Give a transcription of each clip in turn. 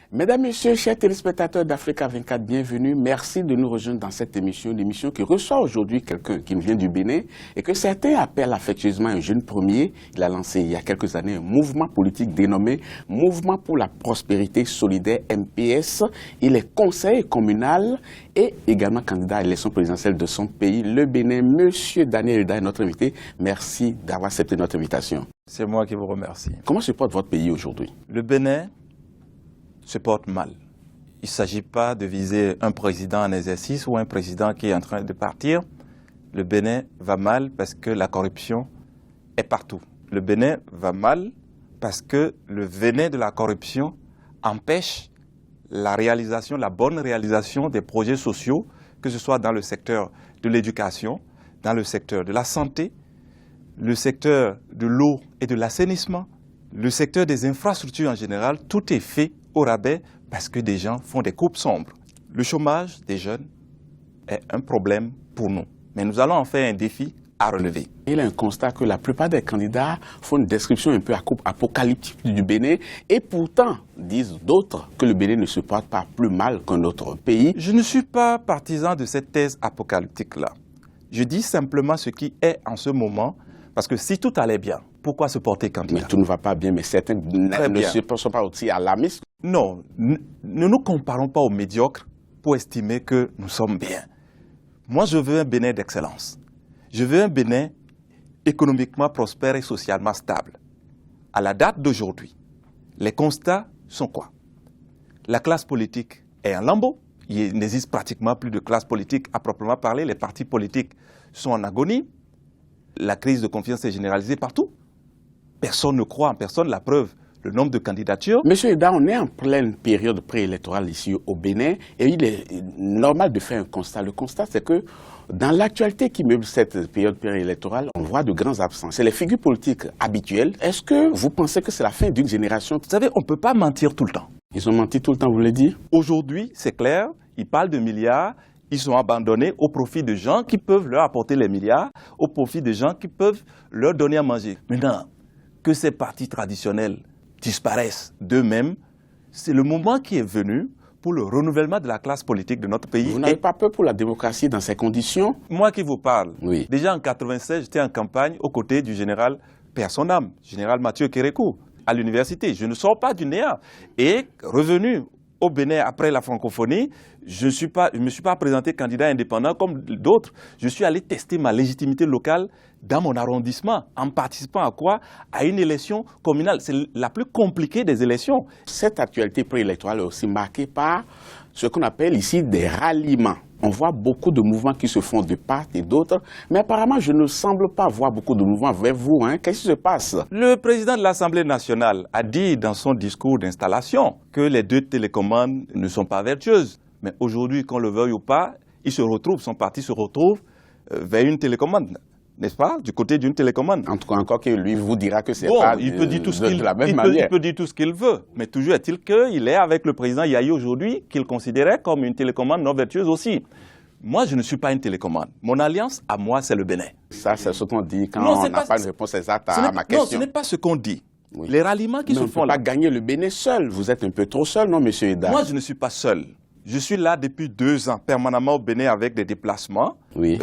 Mesdames, Messieurs, chers téléspectateurs d'Africa 24, bienvenue. Merci de nous rejoindre dans cette émission, l'émission qui reçoit aujourd'hui quelqu'un qui vient du Bénin et que certains appellent affectueusement un jeune premier. Il a lancé il y a quelques années un mouvement politique dénommé Mouvement pour la prospérité solidaire MPS. Il est conseiller communal et également candidat à l'élection présidentielle de son pays, le Bénin. Monsieur Daniel Eda est notre invité. Merci d'avoir accepté notre invitation. C'est moi qui vous remercie. Comment se porte votre pays aujourd'hui? Le Bénin se porte mal. Il ne s'agit pas de viser un président en exercice ou un président qui est en train de partir. Le Bénin va mal parce que la corruption est partout. Le Bénin va mal parce que le venin de la corruption empêche la bonne réalisation des projets sociaux, que ce soit dans le secteur de l'éducation, dans le secteur de la santé, le secteur de l'eau et de l'assainissement, le secteur des infrastructures en général. Tout est fait au rabais parce que des gens font des coupes sombres. Le chômage des jeunes est un problème pour nous. Mais nous allons en faire un défi à relever. Il y a un constat que la plupart des candidats font une description un peu apocalyptique du Bénin et pourtant disent d'autres que le Bénin ne se porte pas plus mal qu'un autre pays. Je ne suis pas partisan de cette thèse apocalyptique-là. Je dis simplement ce qui est en ce moment, parce que si tout allait bien, pourquoi se porter candidat? Mais tout ne va pas bien, mais certains ne sont pas aussi alarmistes. Non, ne nous comparons pas aux médiocres pour estimer que nous sommes bien. Moi, je veux un Bénin d'excellence. Je veux un Bénin économiquement prospère et socialement stable. À la date d'aujourd'hui, les constats sont quoi? La classe politique est en lambeau. Il n'existe pratiquement plus de classe politique à proprement parler. Les partis politiques sont en agonie. La crise de confiance est généralisée partout. Personne ne croit en personne. La preuve, le nombre de candidatures. Monsieur Eda, on est en pleine période préélectorale ici au Bénin et il est normal de faire un constat. Le constat, c'est que dans l'actualité qui meuble cette période préélectorale, on voit de grands absents. C'est les figures politiques habituelles. Est-ce que vous pensez que c'est la fin d'une génération? Vous savez, on ne peut pas mentir tout le temps. Ils ont menti tout le temps, vous voulez dire? Aujourd'hui, c'est clair, ils parlent de milliards. Ils sont abandonnés au profit de gens qui peuvent leur apporter les milliards, au profit de gens qui peuvent leur donner à manger. Maintenant, que ces partis traditionnels disparaissent d'eux-mêmes, c'est le moment qui est venu pour le renouvellement de la classe politique de notre pays. Vous n'avez pas peur pour la démocratie dans ces conditions? Moi qui vous parle, oui. Déjà en 1996, j'étais en campagne aux côtés du général Père son âme, général Mathieu Kérékou, à l'université. Je ne sors pas du néant. Et revenu au Bénin après la francophonie, je ne me suis pas présenté candidat indépendant comme d'autres. Je suis allé tester ma légitimité locale dans mon arrondissement, en participant à quoi? À une élection communale. C'est la plus compliquée des élections. Cette actualité préélectorale est aussi marquée par ce qu'on appelle ici des ralliements. On voit beaucoup de mouvements qui se font de part et d'autre, mais apparemment je ne semble pas voir beaucoup de mouvements vers vous. Qu'est-ce qui se passe? Le président de l'Assemblée nationale a dit dans son discours d'installation que les deux télécommandes ne sont pas vertueuses. Mais aujourd'hui, qu'on le veuille ou pas, son parti se retrouve vers une télécommande. N'est-ce pas? Du côté d'une télécommande. En tout cas, encore que lui vous dira que c'est pas il peut dire tout ce de la même manière. Il peut dire tout ce qu'il veut. Mais toujours est-il qu'il est avec le président Yahi aujourd'hui, qu'il considérait comme une télécommande non vertueuse aussi. Moi, je ne suis pas une télécommande. Mon alliance, à moi, c'est le Bénin. Ça, c'est ce qu'on dit quand on n'a pas une réponse exacte à ma question. Non, ce n'est pas ce qu'on dit. Oui. Les ralliements qui se font là. On ne peut pas gagner le Bénin seul. Vous êtes un peu trop seul, non, monsieur Eda? Moi, je ne suis pas seul. Je suis là depuis 2 ans, permanemment au Bénin avec des déplacements. Oui.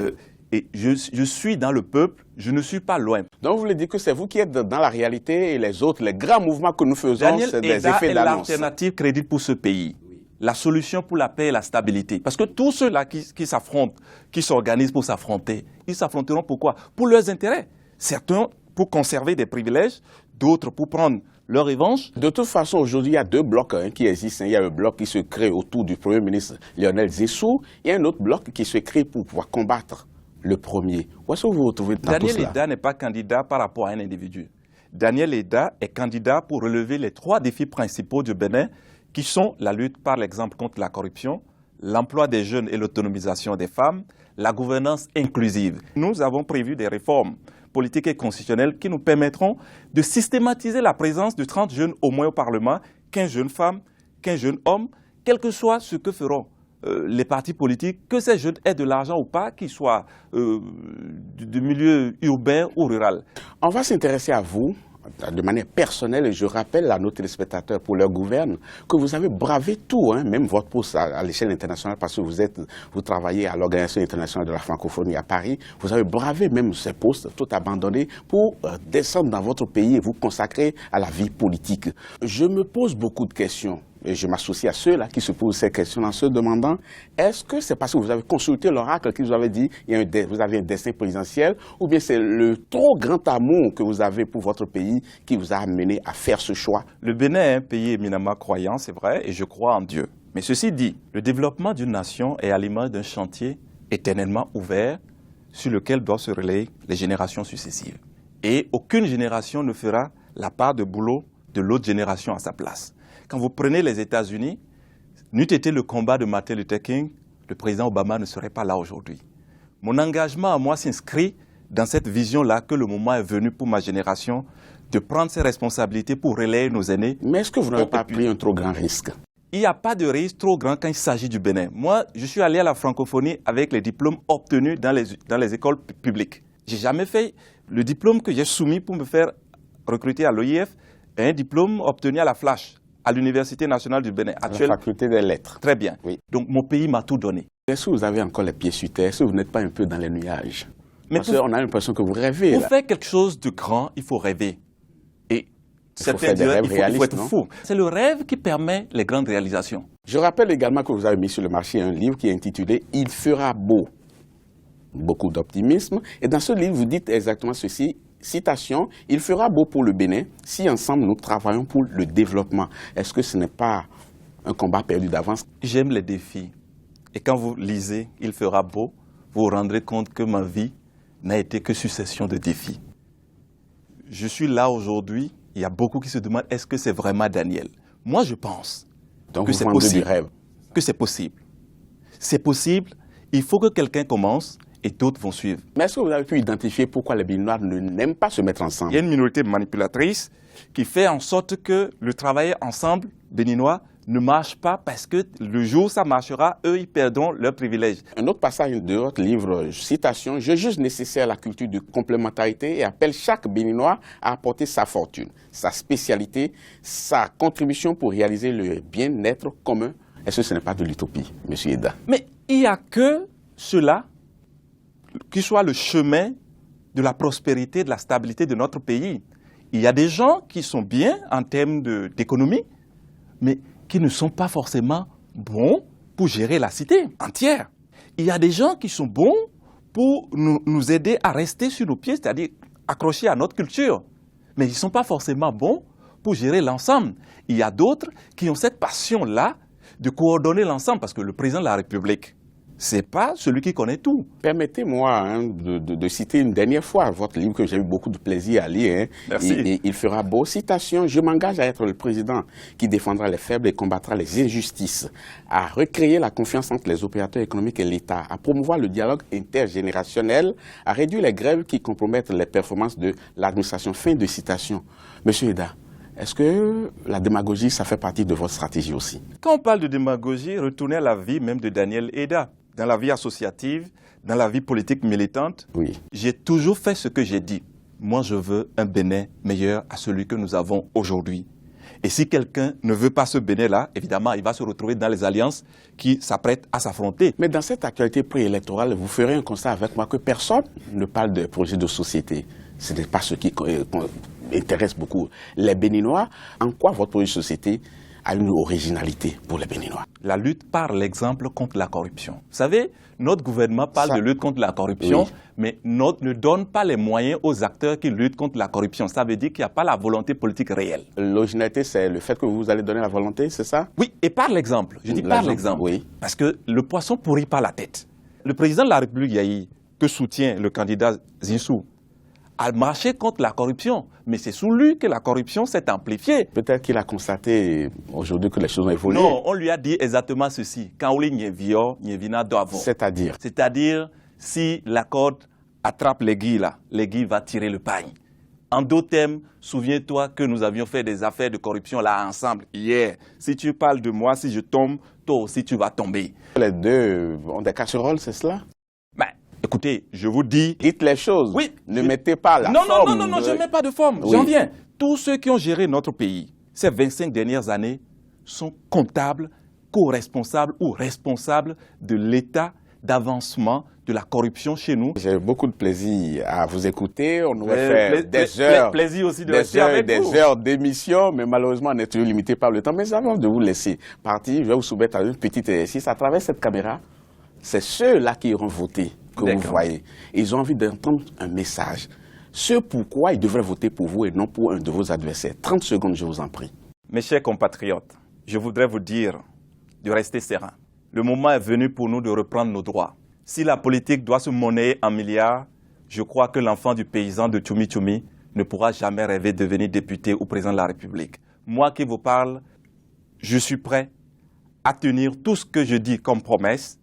Et je suis dans le peuple, je ne suis pas loin. Donc vous voulez dire que c'est vous qui êtes dans la réalité et les autres, les grands mouvements que nous faisons, c'est des effets d'annonce. Daniel Eda est l'alternative crédible pour ce pays. La solution pour la paix et la stabilité. Parce que tous ceux-là qui s'affrontent, qui s'organisent pour s'affronter, ils s'affronteront pourquoi? Pour leurs intérêts. Certains pour conserver des privilèges, d'autres pour prendre leur revanche. De toute façon, aujourd'hui, il y a 2 blocs qui existent. Il y a le bloc qui se crée autour du Premier ministre Lionel Zessou. Il y a un autre bloc qui se crée pour pouvoir combattre le premier. Où est-ce que vous vous retrouvez dans tout cela? Daniel Eda n'est pas candidat par rapport à un individu. Daniel Eda est candidat pour relever les 3 défis principaux du Bénin, qui sont la lutte par l'exemple contre la corruption, l'emploi des jeunes et l'autonomisation des femmes, la gouvernance inclusive. Nous avons prévu des réformes politiques et constitutionnelles qui nous permettront de systématiser la présence de 30 jeunes au moins au Parlement, 15 jeunes femmes, 15 jeunes hommes, quel que soit ce que feront les partis politiques, que ces jeunes aient de l'argent ou pas, qu'ils soient du milieu urbain ou rural. On va s'intéresser à vous de manière personnelle, et je rappelle à nos téléspectateurs pour leur gouverne, que vous avez bravé tout, hein, même votre poste à l'échelle internationale, parce que vous travaillez à l'Organisation internationale de la francophonie à Paris, vous avez bravé même ces postes, tout abandonné, pour descendre dans votre pays et vous consacrer à la vie politique. Je me pose beaucoup de questions. Et je m'associe à ceux-là qui se posent ces questions en se demandant, est-ce que c'est parce que vous avez consulté l'oracle qui vous avait dit vous avez un destin présidentiel, ou bien c'est le trop grand amour que vous avez pour votre pays qui vous a amené à faire ce choix? Le Bénin est un pays éminemment croyant, c'est vrai, et je crois en Dieu. Mais ceci dit, le développement d'une nation est à l'image d'un chantier éternellement ouvert sur lequel doivent se relayer les générations successives. Et aucune génération ne fera la part de boulot de l'autre génération à sa place. Quand vous prenez les États-Unis, n'eût été le combat de Martin Luther King, le président Obama ne serait pas là aujourd'hui. Mon engagement à moi s'inscrit dans cette vision-là que le moment est venu pour ma génération de prendre ses responsabilités pour relayer nos aînés. Mais est-ce que vous n'avez pas pris un trop grand risque? Il n'y a pas de risque trop grand quand il s'agit du Bénin. Moi, je suis allé à la francophonie avec les diplômes obtenus dans les écoles publiques. Je n'ai jamais fait le diplôme que j'ai soumis pour me faire recruter à l'OIF, un diplôme obtenu à la Flash, à l'Université nationale du Bénin. À la faculté des lettres. Très bien. Oui. Donc mon pays m'a tout donné. Est-ce que vous avez encore les pieds sur terre? Est-ce que vous n'êtes pas un peu dans les nuages? Mais parce qu'on a l'impression que vous rêvez. Pour là. faire quelque chose de grand, il faut rêver. Et certains diraient il faut être fou. C'est le rêve qui permet les grandes réalisations. Je rappelle également que vous avez mis sur le marché un livre qui est intitulé « Il fera beau ». Beaucoup d'optimisme. Et dans ce livre, vous dites exactement ceci. Citation, il fera beau pour le Bénin si ensemble nous travaillons pour le développement. Est-ce que ce n'est pas un combat perdu d'avance? J'aime les défis. Et quand vous lisez il fera beau, vous vous rendrez compte que ma vie n'a été que succession de défis. Je suis là aujourd'hui, il y a beaucoup qui se demandent est-ce que c'est vraiment Daniel? Moi je pense que c'est possible. Que c'est possible. C'est possible, il faut que quelqu'un commence. Et d'autres vont suivre. Mais est-ce que vous avez pu identifier pourquoi les Béninois n'aiment pas se mettre ensemble? Il y a une minorité manipulatrice qui fait en sorte que le travail ensemble béninois ne marche pas parce que le jour où ça marchera, eux, ils perdront leurs privilèges. Un autre passage de votre livre, citation, « Je juge nécessaire la culture de complémentarité et appelle chaque Béninois à apporter sa fortune, sa spécialité, sa contribution pour réaliser le bien-être commun. » Est-ce que ce n'est pas de l'utopie, M. Eda? Mais il n'y a que cela qui soit le chemin de la prospérité, de la stabilité de notre pays. Il y a des gens qui sont bien en termes d'économie, mais qui ne sont pas forcément bons pour gérer la cité entière. Il y a des gens qui sont bons pour nous aider à rester sur nos pieds, c'est-à-dire accrochés à notre culture, mais ils ne sont pas forcément bons pour gérer l'ensemble. Il y a d'autres qui ont cette passion-là de coordonner l'ensemble, parce que le président de la République, ce n'est pas celui qui connaît tout. Permettez-moi de citer une dernière fois votre livre que j'ai eu beaucoup de plaisir à lire. Hein. Merci. Il fera beau. Citation, « Je m'engage à être le président qui défendra les faibles et combattra les injustices, à recréer la confiance entre les opérateurs économiques et l'État, à promouvoir le dialogue intergénérationnel, à réduire les grèves qui compromettent les performances de l'administration. » Fin de citation. Monsieur Eda, est-ce que la démagogie, ça fait partie de votre stratégie aussi? Quand on parle de démagogie, retournez à la vie même de Daniel Eda. Dans la vie associative, dans la vie politique militante, oui. J'ai toujours fait ce que j'ai dit. Moi, je veux un Bénin meilleur à celui que nous avons aujourd'hui. Et si quelqu'un ne veut pas ce Bénin-là, évidemment, il va se retrouver dans les alliances qui s'apprêtent à s'affronter. Mais dans cette actualité préélectorale, vous ferez un constat avec moi que personne ne parle de projet de société. Ce n'est pas ce qui intéresse beaucoup les Béninois. En quoi votre projet de société a une originalité pour les Béninois? La lutte par l'exemple contre la corruption. Vous savez, notre gouvernement parle de lutte contre la corruption, oui. Mais ne donne pas les moyens aux acteurs qui luttent contre la corruption. Ça veut dire qu'il n'y a pas la volonté politique réelle. L'originalité, c'est le fait que vous allez donner la volonté, c'est ça? Oui, et par l'exemple. Je dis par l'exemple. Oui. Parce que le poisson pourrit par la tête. Le président de la République, Yahi, que soutient le candidat Zinsou, a marché contre la corruption. Mais c'est sous lui que la corruption s'est amplifiée. Peut-être qu'il a constaté aujourd'hui que les choses ont évolué. Non, on lui a dit exactement ceci. C'est-à-dire? C'est-à-dire, si la corde attrape l'aiguille là, l'aiguille va tirer le pagne. En d'autres termes, souviens-toi que nous avions fait des affaires de corruption là ensemble hier. Si tu parles de moi, si je tombe, toi aussi tu vas tomber. Les deux ont des casseroles, c'est cela? Ben, écoutez, je vous dis... Dites les choses. Oui. Ne mettez pas la forme. Non, je ne mets pas de forme. Oui. J'en viens. Tous ceux qui ont géré notre pays ces 25 dernières années sont comptables, co-responsables ou responsables de l'état d'avancement de la corruption chez nous. J'ai beaucoup de plaisir à vous écouter. On aurait fait des heures, plaisir aussi de des heures d'émission, mais malheureusement, on est toujours limité par le temps. Mais avant de vous laisser partir, je vais vous soumettre à un petit exercice. À travers cette caméra, c'est ceux-là qui iront voter que vous voyez. Ils ont envie d'entendre un message. Ce pourquoi ils devraient voter pour vous et non pour un de vos adversaires. 30 secondes, je vous en prie. Mes chers compatriotes, je voudrais vous dire de rester serein. Le moment est venu pour nous de reprendre nos droits. Si la politique doit se monnayer en milliards, je crois que l'enfant du paysan de Tchoumi Tchoumi ne pourra jamais rêver de devenir député ou président de la République. Moi qui vous parle, je suis prêt à tenir tout ce que je dis comme promesse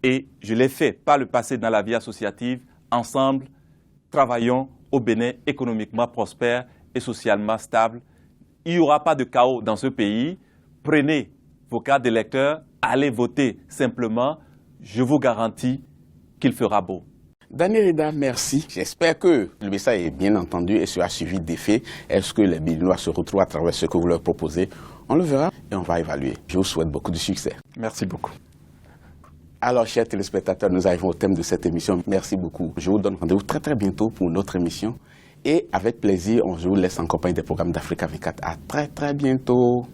et je l'ai fait par le passé dans la vie associative. Ensemble, travaillons au Bénin économiquement prospère et socialement stable. Il n'y aura pas de chaos dans ce pays. Prenez vos cartes d'électeurs, allez voter simplement. Je vous garantis qu'il fera beau. Daniel Reda, merci. J'espère que le message est bien entendu et sera suivi d'effets. Est-ce que les Béninois se retrouvent à travers ce que vous leur proposez? On le verra et on va évaluer. Je vous souhaite beaucoup de succès. Merci beaucoup. Alors, chers téléspectateurs, nous arrivons au thème de cette émission. Merci beaucoup. Je vous donne rendez-vous très très bientôt pour une autre émission. Et avec plaisir, je vous laisse en compagnie des programmes d'Africa 24. À très très bientôt.